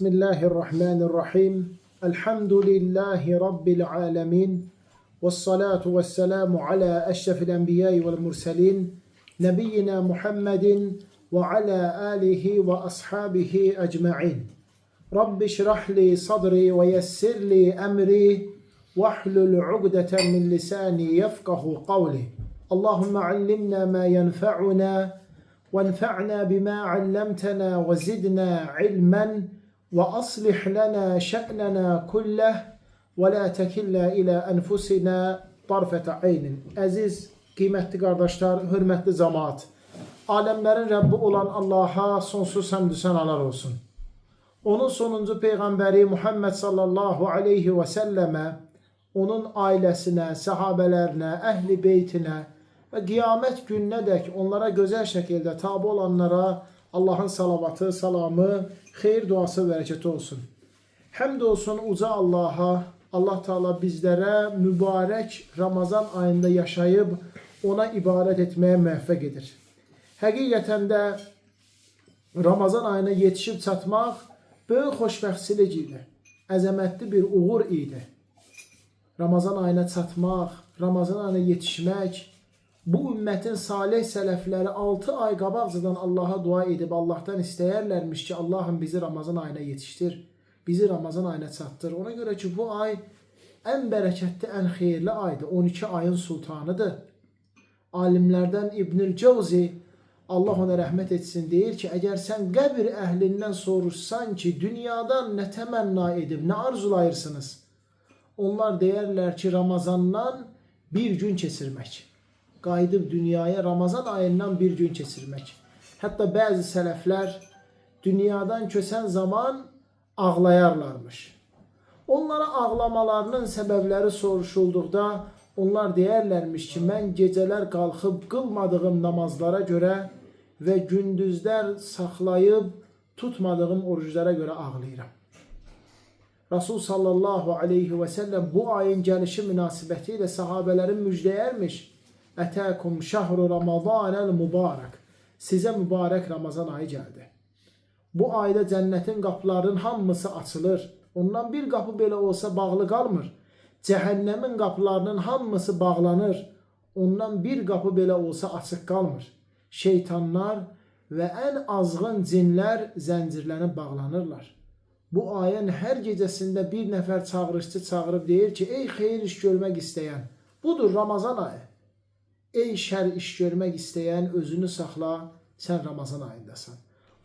Bismillahirrahmanirrahim. Elhamdülillahi Rabbil alemin. Vessalatu vesselamu ala eşrefil enbiyayı vel murselin. Nebiyyina Muhammedin ve ala alihi ve ashabihi ecma'in. Rabbi şrahli sadri ve yessirli emri. Vahlul ugdeten min lisani yefkahu kavli. Allahümme allimna ma yenfa'una. وانفعنا بما علمتنا وزدنا علما وأصلح لنا شأننا كله ولا تكلنا إلى أنفسنا طرفة عين. Aziz, kıymetli kardeşler, hürmetli cemaat. Alemlerin Rabbi olan Allah'a sonsuz hamdü senalar olsun. Onun sonuncu peygamberi Muhammed sallallahu aleyhi ve selleme, onun ailesine, sahabelerine, ehli beytine ve kıyamet gününe dek onlara güzel şekilde tabi olanlara Allah'ın salavatı, salamı, hayır duası ve bereketi olsun. Hamdolsun uca Allah'a, Allah Teala bizlere mübarek Ramazan ayında yaşayıp ona ibadet etmeye müvaffak edir. Həqiqətən də Ramazan ayına yetişib çatmaq böyük xoşbəxtçilik idi. Əzəmətli bir uğur idi. Ramazan ayına çatmaq, Ramazan ayına yetişmək, bu ümmətin salih sələfləri 6 ay qabaqcadan Allah'a dua edib Allah'tan istəyərlərmiş ki, Allah'ım bizi Ramazan ayına yetiştir, bizi Ramazan ayına çatdır. Ona görə ki, bu ay ən bərəkətli, ən xeyirli aydır. 12 ayın sultanıdır. Alimlərdən İbnül Cevzi, Allah ona rəhmət etsin, deyir ki, əgər sən qəbir əhlindən soruşsan ki, dünyadan nə təmənna edib, nə arzulayırsınız? Onlar deyərlər ki, Ramazandan bir gün keçirmək. Qayıdıb dünyaya Ramazan ayından bir gün keçirmək. Hətta bəzi sələflər dünyadan kösən zaman ağlayarlarmış. Onlara ağlamalarının səbəbləri soruşulduqda onlar deyərlərmiş ki, mən gecələr qalxıb qılmadığım namazlara görə və gündüzlər saxlayıb tutmadığım oruclara görə ağlayıram. Rasul sallallahu aleyhi və səlləm bu ayın gəlişi münasibəti ilə sahabələrin müjdəyərmiş. Ətəkum şəhru Ramazanəl mübarək. Sizə mübarək Ramazan ayı gəldi. Bu ayda cənnətin qapılarının hamısı açılır. Ondan bir qapı belə olsa bağlı qalmır. Cəhənnəmin qapılarının hamısı bağlanır. Ondan bir qapı belə olsa açıq qalmır. Şeytanlar və ən azğın cinlər zəncirlənib bağlanırlar. Bu ayın hər gecəsində bir nəfər çağırışçı çağırıb deyir ki, ey xeyir iş görmək istəyən, budur Ramazan ayı. Ey şər iş görmək istəyən, özünü saxla, sən Ramazan ayındasan.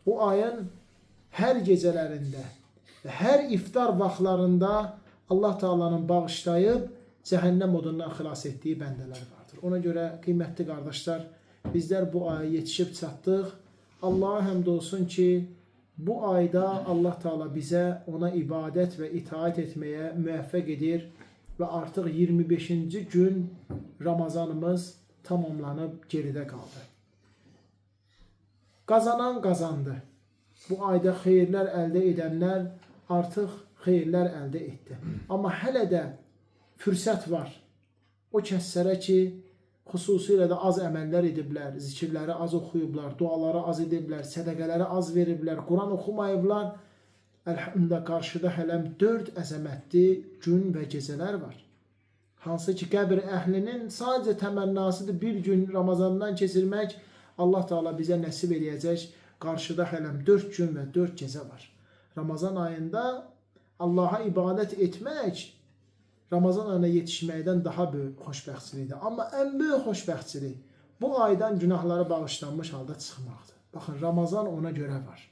Bu ayın hər gecələrində və hər iftar vaxtlarında Allah Teala'nın bağışlayıb cəhənnəm odundan xilas etdiyi bəndələr vardır. Ona görə qiymətli qardaşlar, bizlər bu aya yetişib çatdıq. Allah'a həmd olsun ki, bu ayda Allah Teala bizə ona ibadət və itaat etməyə müvəffəq edir və artıq 25-ci gün Ramazanımız tamamlanıb geridə qaldı. Qazanan qazandı. Bu ayda xeyirlər əldə edənlər artıq xeyirlər əldə etdi. Amma hələ də fürsət var. O kəslərə ki, xüsusilə də az əməllər ediblər, zikirləri az oxuyublar, duaları az ediblər, sədəqələri az veriblər, Quran oxumayıblar. Əlhamdə qarşıda hələm 4 əzəmətli gün və gecələr var. Hansı ki, qəbir əhlinin sadəcə təmənnasıdır bir gün Ramazandan keçirmək, Allah Teala bizə nəsib eləyəcək. Qarşıda hələm 4 gün və 4 gecə var. Ramazan ayında Allah'a ibadət etmək, Ramazan ayına yetişməkdən daha böyük xoşbəxtçilikdir. Amma ən böyük xoşbəxtçilik bu aydan günahları bağışlanmış halda çıxmaqdır. Baxın, Ramazan ona görə var.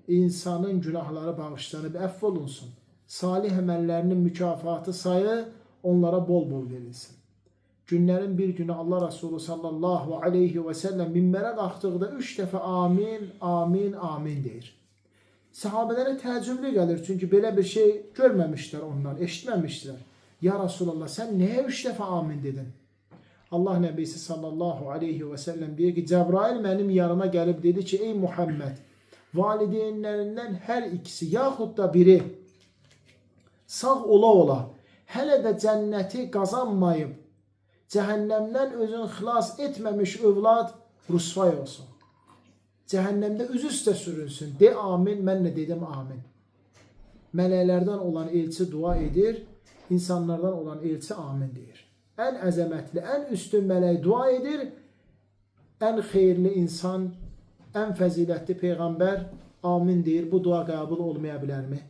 İnsanın günahları bağışlanıb, əfv olunsun. Salih əməllərinin mükafatı sayı onlara bol-bol verilsin. Günlərin bir günü Allah Resulü sallallahu aleyhi və səlləm minbərə qalxdıqda 3 dəfə amin, amin, amin deyir. Sahabələrə təəccüblü gəlir, çünki belə bir şey görməmişlər onlar, eşitməmişdilər. Ya Resulallah, sən nəyə 3 dəfə amin dedin? Allah Nəbisi sallallahu aleyhi və səlləm deyir ki, Cəbrail mənim yanıma gəlib dedi ki, ey Muhammed, valideynlərindən hər ikisi, yaxud da biri sağ ola, hələ də cənnəti qazanmayıb, cəhənnəmdən özünü xilas etməmiş övlad rüsvay olsun. Cəhənnəmdə üz üstə sürünsün. De amin, mən nə dedim amin. Mələklərdən olan elçi dua edir, insanlardan olan elçi amin deyir. Ən əzəmətli, ən üstün mələk dua edir, ən xeyirli insan, ən fəzilətli peyğəmbər amin deyir. Bu dua qəbul olmaya bilərmi?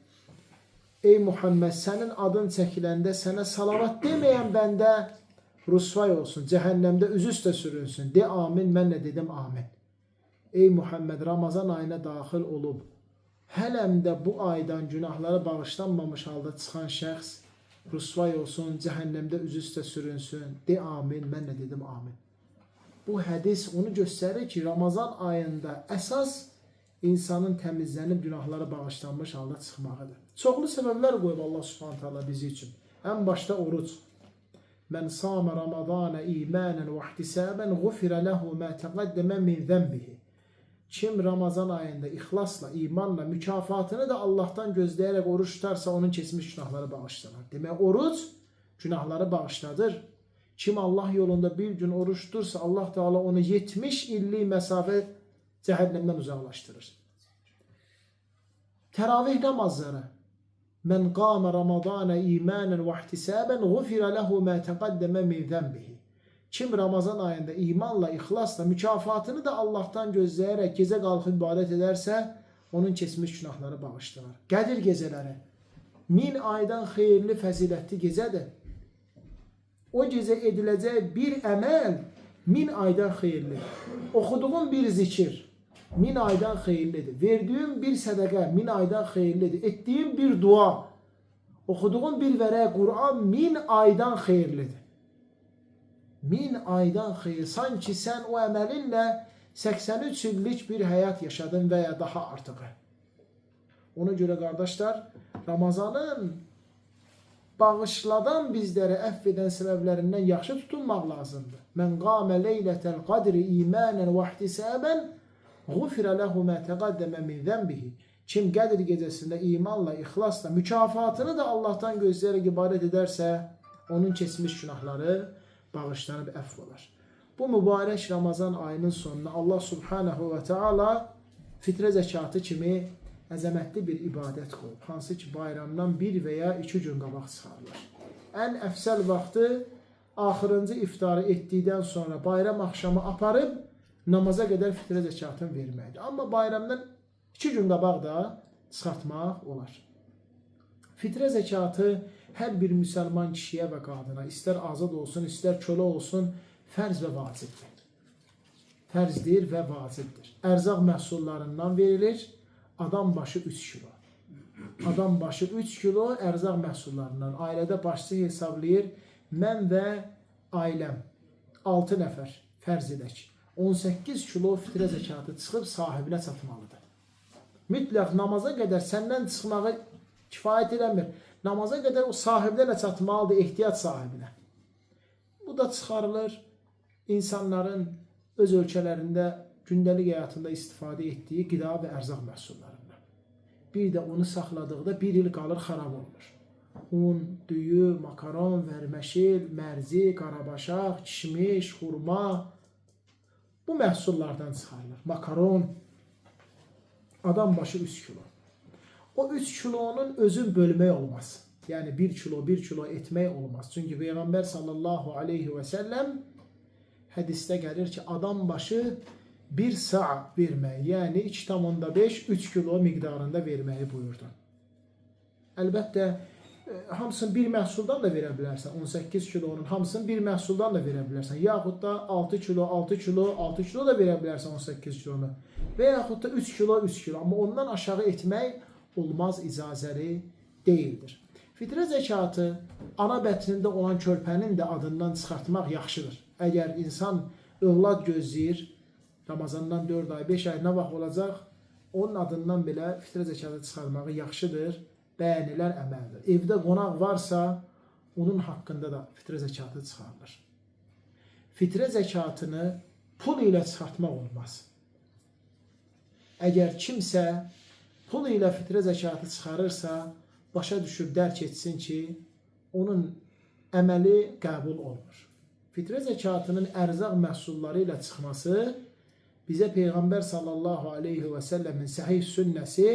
Ey Muhammed, sənin adın çəkiləndə sənə salavat deməyən bəndə rüsvay olsun, cəhənnəmdə üzü üstə sürünsün. De amin, mən nə dedim amin. Ey Muhammed, Ramazan ayına daxil olub, hələm də bu aydan günahları bağışlanmamış halda çıxan şəxs rüsvay olsun, cəhənnəmdə üzü üstə sürünsün. De amin, mən nə dedim amin. Bu hədis onu göstərir ki, Ramazan ayında əsas insanın təmizlənib günahları bağışlanmış halda çıxmağıdır. Çoxlu səbəblər qoyub Allah Subhanahu taala bizi üçün. Ən başda oruc. Mən sama Ramadana imanan və ihtisaban ğufira lahu ma taqaddama min zənbihi. Kim Ramazan ayında ixlasla, imanla mükafatını da Allah'tan gözləyərək oruç tutarsa onun keçmiş günahları bağışlanır. Demək, oruc günahları bağışladır. Kim Allah yolunda bir gün oruç tutursa Allah Teala onu 70 illik məsafə cəhənnəmdən uzaqlaşdırır. Təravih namazları. Mən qama Ramadana imanan və ihtisaban ğufira lahu ma taqaddama min zənbihi. Kim Ramazan ayında imanla, ixlasla mükafatını da Allah'tan gözləyərək gecə qalxıb ibadət edərsə, onun keçmiş günahları bağışlanır. Qədir gecələri 1000 aydan xeyirli, fəzilətli gecədir. O gecə ediləcək bir əməl 1000 aydan xeyirlidir. Oxuduğun bir zikir 1000 aydan xeyirlidir. Verdiyin bir sədəqə 1000 aydan xeyirlidir. Etdiyin bir dua, oxuduğun bir vərəq Qur'an 1000 aydan xeyirlidir. 1000 aydan xeyir. Sanki sən o əməlinlə 83 illik bir həyat yaşadın və ya daha artığı. Ona görə qardaşlar, Ramazanın bağışladan bizləri əfv edən səbəblərindən yaxşı tutunmaq lazımdır. Mən qamə leylətəl qadri imanən və ihtisaban ğufirə ləhu mə təqaddəmə min zənbihi. Kim Qədir gecəsində imanla, ixlasla mükafatını da Allah'tan gözləyərək ibadət edərsə, onun keçmiş günahları bağışlanıb əfv olar. Bu mübarək Ramazan ayının sonuna Allah Subhanahu və Teala fitrə zəkatı kimi əzəmətli bir ibadət qoyub. Hansı ki, bayramdan 1 və ya 2 gün qabaq çıxarılır. Ən əfsəl vaxtı axırıncı iftarı etdikdən sonra bayram axşamı aparıb namaza qədər fitrə zəkatını verməkdir. Amma bayramdan 2 gün qabaq da çıxartmaq olar. Fitrə zəkatı hər bir müsəlman kişiyə və qadına, istər azad olsun, istər kölə olsun, fərz və vacibdir. Fərzdir və vacibdir. Ərzaq məhsullarından verilir, adam başı 3 kilo. Adam başı 3 kilo ərzaq məhsullarından. Ailədə başçı hesablayır, mən və ailəm 6 nəfər fərz edək. 18 kilo fitrə zəkatı çıxıb sahibinə çatmalıdır. Mütləq namaza qədər səndən çıxmağı kifayət eləmir. Namaza qədər o sahibinə çatmalıdır, ehtiyac sahibinə. Bu da çıxarılır insanların öz ölkələrində gündəlik həyatında istifadə etdiyi qida və ərzaq məhsullarından. Bir də onu saxladıqda 1 il qalır, xarab olmur. Un, düyü, makaron, vərməşil, mərzi, qarabaşaq, kişmiş, xurma, bu məhsullardan çıxarılır. Makaron, adam başı 3 kilo. O 3 kilonun özün bölmək olmaz. Yəni 1 kilo etmək olmaz. Çünki Peyğəmbər sallallahu aleyhi və səlləm hədisdə gəlir ki, adam başı 1 sa' vermək, yəni 2,5-3 kilo miqdarında verməyi buyurdu. Əlbəttə, hamısını bir məhsuldan da verə bilərsən. 18 kilonun hamısını bir məhsuldan da verə bilərsən. Yaxud da 6 kilo da verə bilərsən 18 kilonu. Və yaxud da 3 kilo. Amma ondan aşağı etmək olmaz, icazəli deyildir. Fitrə zəkatı ana bətnində olan körpənin də adından çıxartmaq yaxşıdır. Əgər insan övlad gözləyir, Ramazandan 4 ay, 5 ay nə vaxt olacaq, onun adından belə fitrə zəkatı çıxarmağı yaxşıdır, bəyənilən əməldir. Evdə qonaq varsa, onun haqqında da fitrə zəkatı çıxarılır. Fitrə zəkatını pul ilə çıxartmaq olmaz. Əgər kimsə pul ilə fitrə zəkatı çıxarırsa, başa düşüb dərk etsin ki, onun əməli qəbul olunur. Fitrə zəkatının ərzaq məhsulları ilə çıxması bizə Peyğəmbər sallallahu aleyhi və səlləmin səhih sünnəsi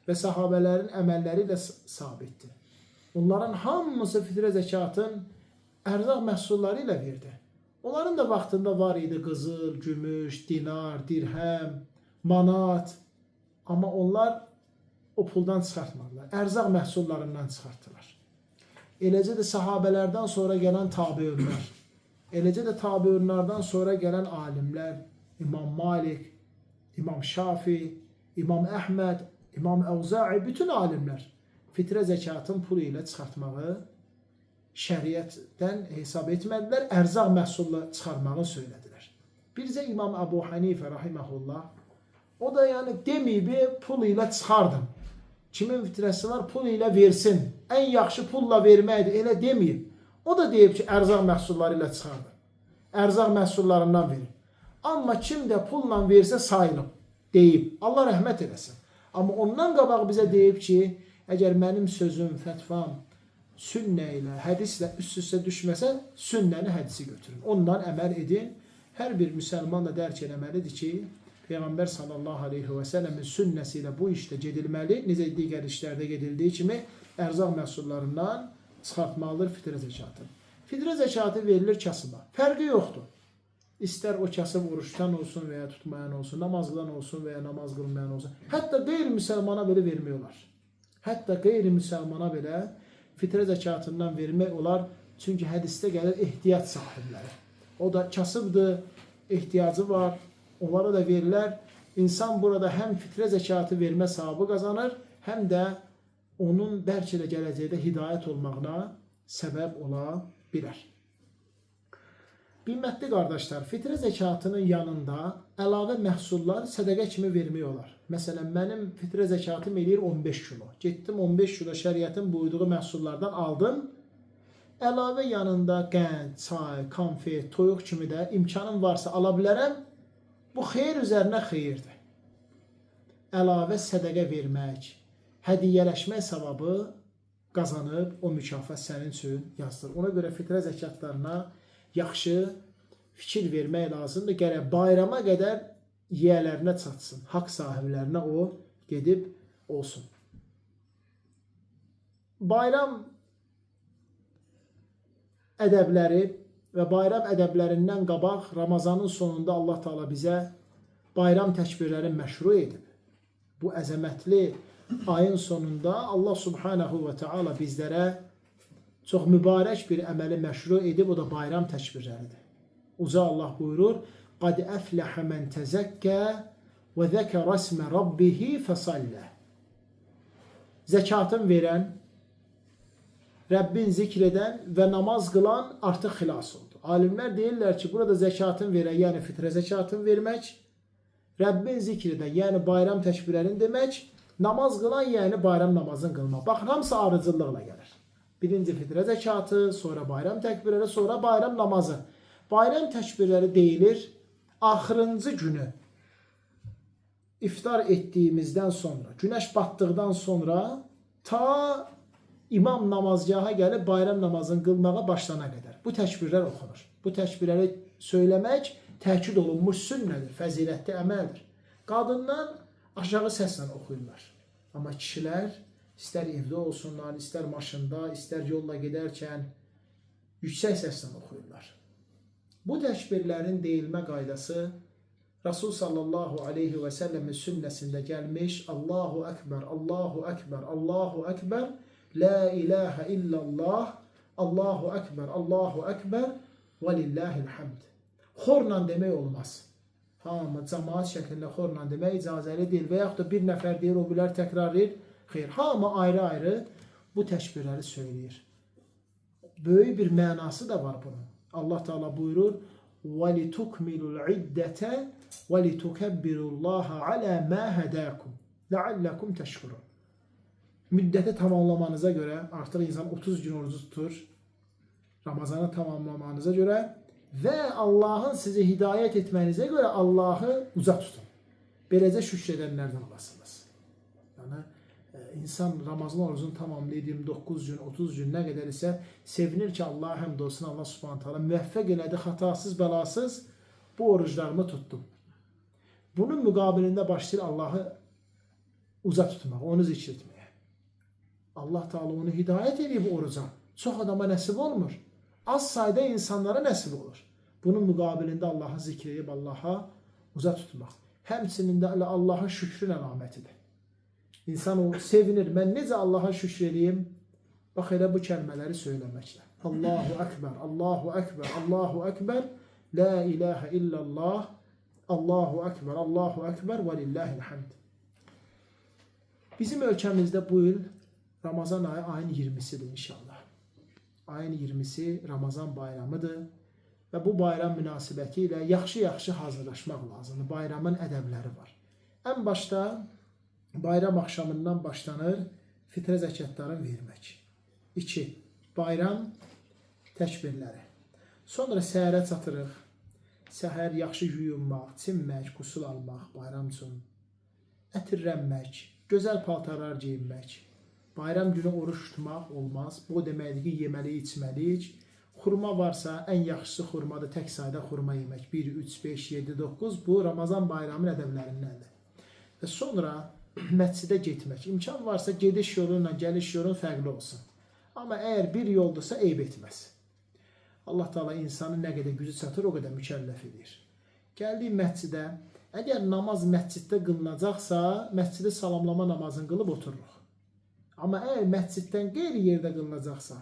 və sahabələrin əməlləri ilə sabitdir. Onların hamısı fitrə zəkatın ərzaq məhsulları ilə verdi. Onların da vaxtında var idi qızıl, gümüş, dinar, dirhəm, manat. Amma onlar o puldan çıxartmadılar. Ərzaq məhsullarından çıxartdılar. Eləcə də sahabələrdən sonra gələn tabiünlər, eləcə də tabiünlərdən sonra gələn alimlər, İmam Malik, İmam Şafi, İmam Əhməd, İmam Əvza'i, bütün alimlər fitrə zəkatın pulu ilə çıxartmağı şəriətdən hesab etmədilər, ərzaq məhsullu çıxarmağı söylədilər. Bircə İmam Əbu Hanifə rahiməhullah, o da yəni deməyib pul ilə çıxardım. Kimin fitrəsi var pul ilə versin. Ən yaxşı pulla verməkdir, elə deməyib. O da deyib ki, ərzaq məhsulları ilə çıxardım. Ərzaq məhsullarından verin. Amma kim də pulla versə sayılıb, deyib. Allah rəhmət eləsin. Amma ondan qabaq bizə deyib ki, əgər mənim sözüm, fətvam sünnə ilə, hədislə üst-üstə düşməsə, sünnəni, hədisi götürün. Ondan əməl edin. Hər bir müsəlman da dərk eləməlidir ki, Peyğəmbər sallallahu aleyhi və səlləmin sünnəsi ilə bu işdə gedilməli. Necə digər işlərdə gedildiyi kimi ərzaq məhsullarından çıxartmalıdır fitrə zəkatı. Fitrə zəkatı verilir kasıba. Fərqi yoxdur. İstər o kasıb oruçdan olsun və ya tutmayan olsun, namaz qılan olsun və ya namaz qılmayan olsun. Hətta qeyri-müsəlmana belə vermək olar. Hətta qeyri-müsəlmana belə fitrə zəkatından vermək olar. Çünki hədisdə gəlir ehtiyac sahibləri. O da kasıbdır, ehtiyacı var. Onlara da verilər. İnsan burada həm fitrə zəkatı vermə savabı qazanır, həm də onun bəlkə də gələcəkdə hidayət olmağına səbəb ola bilər. Qiymətli qardaşlar, fitrə zəkatının yanında əlavə məhsullar sədəqə kimi vermək olar. Məsələn, mənim fitrə zəkatım eləyir 15 kilo. Getdim 15 kilo şəriətin buyurduğu məhsullardan aldım. Əlavə yanında qənd, çay, konfet, toyuq kimi də imkanım varsa ala bilərəm. Bu xeyir üzərinə xeyirdir. Əlavə sədəqə vermək, hədiyyələşmək savabı qazanıb, o mükafat sənin üçün yazılır. Ona görə fitrə zəkatlarına yaxşı fikir vermək lazımdır. Gərək bayrama qədər yiyələrinə çatsın, haqq sahiblərinə o gedib olsun. Bayram ədəbləri və bayram ədəblərindən qabaq Ramazanın sonunda Allah Teala bizə bayram təkbirləri məşru edib. Bu əzəmətli ayın sonunda Allah Subhanahu və Teala bizlərə çox mübarək bir əməli məşru edib, o da bayram təkbirləridir. Uca Allah buyurur, قَدْ أَفْلَحَ مَنْ تَزَكَّى وَذَكَرَ اسْمَ رَبِّهِ فَصَلَّى Zəkatın verən, Rəbbin zikr edən və namaz qılan artıq xilas oldu. Alimlər deyirlər ki, burada zəkatın verən, yəni fitrə zəkatın vermək, Rəbbin zikr edən, yəni bayram təkbirlərini demək, namaz qılan, yəni bayram namazını qılmaq. Baxın, hamısı arıcılıqla gəlir. Birinci fitrə zəkatı, sonra bayram təkbirləri, sonra bayram namazı. Bayram təkbirləri deyilir, axırıncı günü iftar etdiyimizdən sonra, günəş batdıqdan sonra ta İmam namazgaha gəlib bayram namazını qılmağa başlana qədər. Bu təkbirlər oxunur. Bu təkbirləri söyləmək təkid olunmuş sünnədir, fəzilətli əməldir. Qadınlar aşağı səslə oxuyurlar. Amma kişilər istər evdə olsunlar, istər maşında, istər yolla gedərkən yüksək səslə oxuyurlar. Bu təkbirlərin deyilmə qaydası Rasul sallallahu aleyhi və səlləmin sünnəsində gəlmiş Allahu Ekber, Allahu Ekber, Allahu Ekber, La ilahe illallah, Allahu Ekber, Allahu Ekber, və lillahil hamd. Xorla demək olmaz. Hamı cəmaat şəklində xorla demək icazəli deyil və yaxud da bir nəfər deyir, o bilər təkrarlayır. Xeyr, hamı ayrı-ayrı bu təkbirləri söyləyir. Böyük bir mənası da var bunun. Allah Teala buyurur, وَلِتُكْمِلُوا الْعِدَّةَ وَلِتُكَبِّرُوا اللّٰهَ عَلَى مَا هَدَاكُمْ لَعَلَّكُمْ تَشْكُرُونَ Müddəti tamamlamanıza görə, artıq insan 30 gün orucu tutur, Ramazanı tamamlamanıza görə və Allahın sizi hidayət etmənizə görə Allahı uca tutun. Beləcə şükr edənlərdən olasınız. Yəni, insan Ramazan orucunu tamamlayıb 29 gün, 30 gün nə qədər isə sevinir ki, Allah'a həmd olsun, Allah subhanahu ta'ala müvəffəq elədi, xatasız, bəlasız bu oruclarımı tutdum. Bunun müqabilində başlayır Allahı uza tutmaq, onu zikr etməyə. Allah Teala onu hidayət edib oruca. Çox adama nəsib olmur. Az sayda insanlara nəsib olur. Bunun müqabilində Allahı zikr edib Allaha uza tutmaq. Həmçinin də Allaha şükrün əlamətidir. İnsan o sevinir. Mən necə Allaha şükr edeyim? Bax elə bu kəlmələri söyləməklə. Allahu Ekber, Allahu Ekber, Allahu Ekber, La ilahe illallah, Allahu Ekber, Allahu Ekber və lillahil hamd. Bizim ölkəmizdə bu il Ramazan ayı ayın 20'sidir inşallah. Ayın 20'si Ramazan bayramıdır və bu bayram münasibəti ilə yaxşı-yaxşı hazırlaşmaq lazımdır. Bayramın ədəbləri var. Ən başda bayram axşamından başlanır fitrə zəkatlarını vermək. 2. Bayram təkbirləri. Sonra səhərə çatırıq. Səhər yaxşı yuyunmaq, çinmək, qusul almaq bayram üçün. Ətirlənmək, gözəl paltarlar geyinmək. Bayram günü oruç tutmaq olmaz. Bu deməkdir ki, yeməli, içməliyik. Xurma varsa ən yaxşısı xurmadır. Tək sayda xurma yemək. 1, 3, 5, 7, 9 bu Ramazan bayramının ədəblərindəndir. Və sonra məscidə getmək. İmkan varsa gediş yoluyla gəliş yolun fərqli olsun. Amma əgər bir yoldursa eyb etməz. Allah Teala insanın nə qədər gücü çatır, o qədər mükəlləf edir. Gəldik məscidə. Əgər namaz məsciddə qılınacaqsa, məscidi salamlama namazını qılıb otururuq. Amma əgər məsciddən qeyri yerdə qılınacaqsa,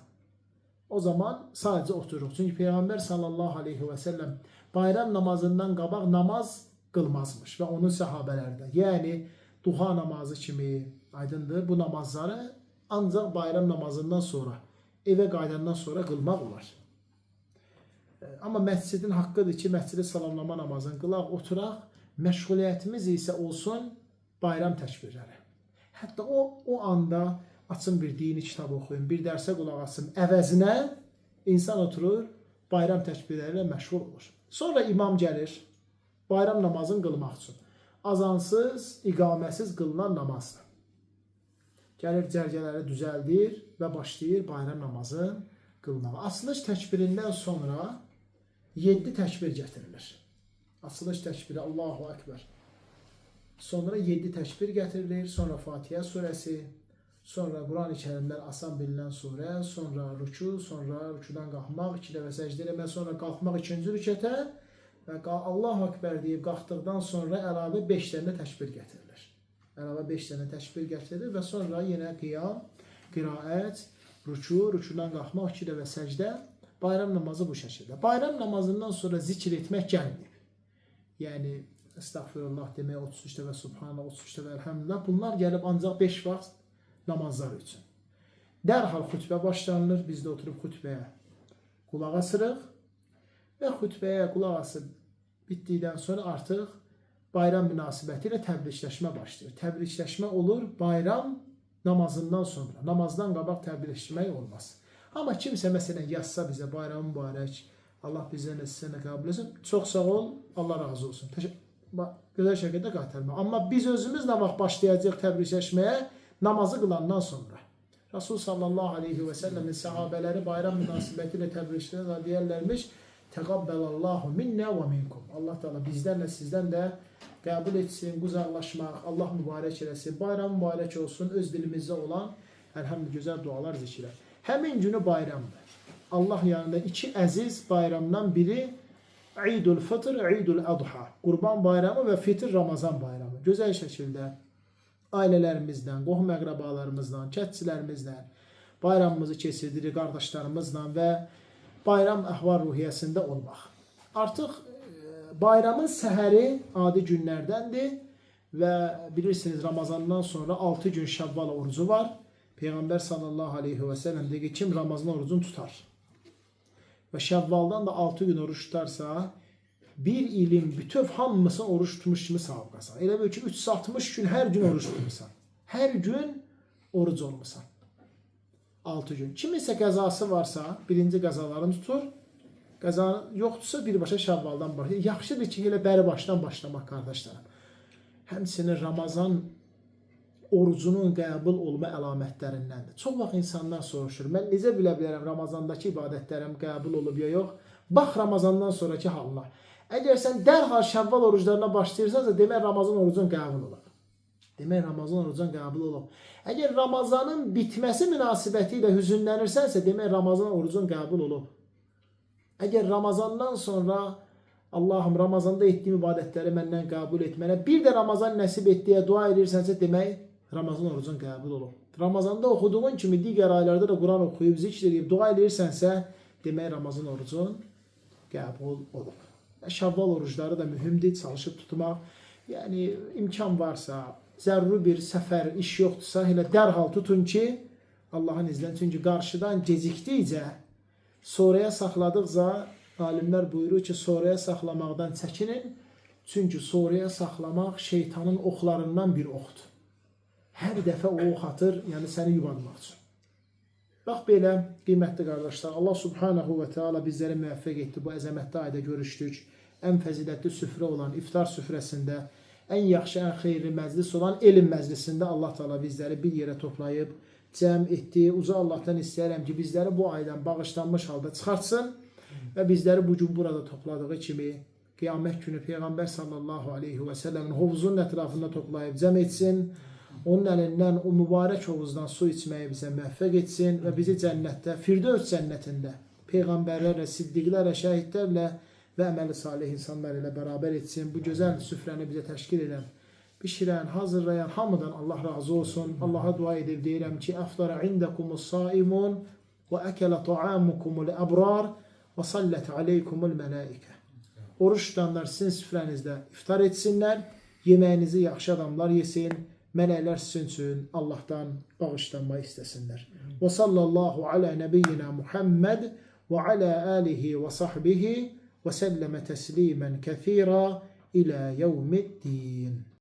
o zaman sadəcə otururuq. Çünki Peyğəmbər sallallahu aleyhi və səlləm bayram namazından qabaq namaz qılmazmış və onun səhabələrdə. Yəni, duha namazı kimi aydındır. Bu namazları ancaq bayram namazından sonra, evə qaydandan sonra qılmaq olar. Amma məscidin haqqıdır ki, məscidi salamlama namazını qılaq, oturaq, məşğuliyyətimiz isə olsun bayram təkbirləri. Hətta o anda açın bir dini kitab oxuyun, bir dərsə qulaq asın. Əvəzinə insan oturur, bayram təkbirləri ilə məşğul olur. Sonra imam gəlir, bayram namazını qılmaq üçün. Azansız, iqaməsiz qılınan namazdır. Gəlir cərgələri düzəldir və başlayır bayram namazını qılmağa. Açılış təkbirindən sonra 7 təkbir gətirilir. Açılış təkbiri Allahu Ekber. Sonra 7 təkbir gətirilir. Sonra Fatihə surəsi. Sonra Quran-ı Kərimdən asan bilinən surə. Sonra rüku. Sonra rükudan qalxmaq. 2 dəfə səcdə eləmək. Sonra qalxmaq 2-ci rükətə. Və Allahu Ekber deyib qalxdıqdan sonra əlavə 5 dənə təkbir gətirilir. Əlavə 5 dənə təkbir gətirilir və sonra yenə qiyam, qiraət, rüku, rükudan qalxmaq, 2 dəfə səcdə. Bayram namazı bu şəkildə. Bayram namazından sonra zikr etmək gəlməyib. Yəni, estağfirullah demək, 33 dəfə subhanallah, 33 dəfə elhamdülillah. Bunlar gəlib ancaq 5 vaxt namazlar üçün. Dərhal xütbə başlanılır. Biz də oturub xütbəyə qulaq asırıq. Və xütbəyə qulaq asıb bitdikdən sonra artıq bayram münasibəti ilə təbrikləşmə başlayır. Təbrikləşmə olur bayram namazından sonra. Namazdan qabaq təbrikləşmək olmaz. Amma kimsə məsələn yazsa bizə bayram mübarək, Allah bizdən də sizə qəbul etsin. Çox sağ ol, Allah razı olsun. Gözəl şəkildə qaytarma. Amma biz özümüz nə vaxt başlayacağıq təbrikləşməyə? Namazı qılandan sonra. Rasul sallallahu aleyhi və səlləmin səhabələri bayram münasibəti ilə təbrikləşdirə deyərlərmiş, təqabbəlallahu minnə və minkum. Allah Teala bizdən də sizdən də qəbul etsin, quzaqlaşmaq, Allah mübarək eləsin, bayram mübarək olsun, öz dilimizdə olan əlhamdülillah gözəl dualar zikirlər. Həmin günü bayramdır. Allah yanında 2 əziz bayramdan biri İdul Fitr, İdul Adha. Qurban bayramı və Fitr Ramazan bayramı. Gözəl şəkildə ailələrimizlə, qohum əqrabalarımızla, kətçilərimizlə bayramımızı keçirdirik qardaşlarımızla və bayram əhval ruhiyyəsində olmaq. Artıq bayramın səhəri adi günlərdəndir və bilirsiniz Ramazandan sonra 6 gün Şəvval orucu var. Peyğəmbər sallallahu aleyhi və səlləm deyir ki, kim Ramazan orucunu tutar və Şəvvaldan da 6 gün oruç tutarsa, bir ilin bütöv hamısını oruç tutmuş kimi savab qazanır. Elə bil ki, 360 gün hər gün oruç tutmuşsan. Hər gün oruc olmuşsan. 6 gün. Kiminsə qəzası varsa, birinci qəzalarını tutur. Qəza yoxdursa birbaşa Şəvvaldan başlayır. Yaxşıdır ki, elə bəri başdan başlamaq qardaşlarım. Həmçinin Ramazan orucunun qəbul olma əlamətlərindəndir. Çox vaxt insanlar soruşur, mən necə bilə bilərəm Ramazandakı ibadətlərim qəbul olub ya yox? Bax Ramazandan sonraki halına. Əgər sən dərhal Şəvval oruclarına başlayırsansa, demək Ramazan orucun qəbul olub. Demək Ramazan orucun qəbul olub. Əgər Ramazanın bitməsi münasibəti ilə hüzünlənirsənsə, demək Ramazan orucun qəbul olub. Əgər Ramazandan sonra Allahım Ramazanda etdiyim ibadətləri məndən qəbul etmənə, bir də Ramazan nəsib etdiyə dua edirsənsə, demək Ramazan orucun qəbul olub. Ramazanda oxuduğun kimi digər aylarda da Quran oxuyub, zikr edib, dua edirsənsə, demək Ramazan orucun qəbul olub. Şəvval orucları da mühümdir, çalışıb tutmaq. Yəni, imkan varsa, zəruri bir səfər, iş yoxdursa, elə dərhal tutun ki, Allahın izlən. Çünki qarşıdan gecikdikcə, sonraya saxladıqca, alimlər buyurur ki, sonraya saxlamaqdan çəkinin. Çünki sonraya saxlamaq şeytanın oxlarından bir oxdur. Hər dəfə o ox atır, yəni səni yubanmaq üçün. Bax belə, qiymətli qardaşlar, Allah subhanahu və teala bizləri müvəffəq etdi. Bu əzəmətli ayda görüşdük. Ən fəzilətli süfrə olan iftar süfrəsində, ən yaxşı, ən xeyirli məclis olan elm məclisində Allah Teala bizləri bir yerə toplayıb, cəm etdi. Uca Allahdan istəyərəm ki, bizləri bu aydan bağışlanmış halda çıxartsın və bizləri bu gün burada topladığı kimi qiyamət günü Peyğəmbər sallallahu aleyhi və səlləmin hovuzunun ətrafında toplayıb cəm etsin. Onun əlindən o mübarək hovuzdan su içməyi bizə müvəffəq etsin və bizi cənnətdə, Firdevs cənnətində Peyğəmbərlərlə, siddiqlərlə, şəhidlərlə və əməli salih insanlar ilə bərabər etsin. Bu gözəl süfrəni bizə təşkil edən, bişirən, hazırlayan hamıdan Allah razı olsun. Allaha dua edib deyirəm ki, əftara indəkumus saimun və əkələ ta'amukumul əbrar və sallət aleykumul mələikə. Oruç tutanlar sizin süfrənizdə iftar etsinlər, yeməyinizi yaxşı adamlar yesin, mələklər sizin üçün Allahdan bağışlanma istəsinlər. Və sallallahu alə nəbiyyina Muhammed və alə alihi və sahbihi və səlləmə təslimən kəthira ilə yevmiddin.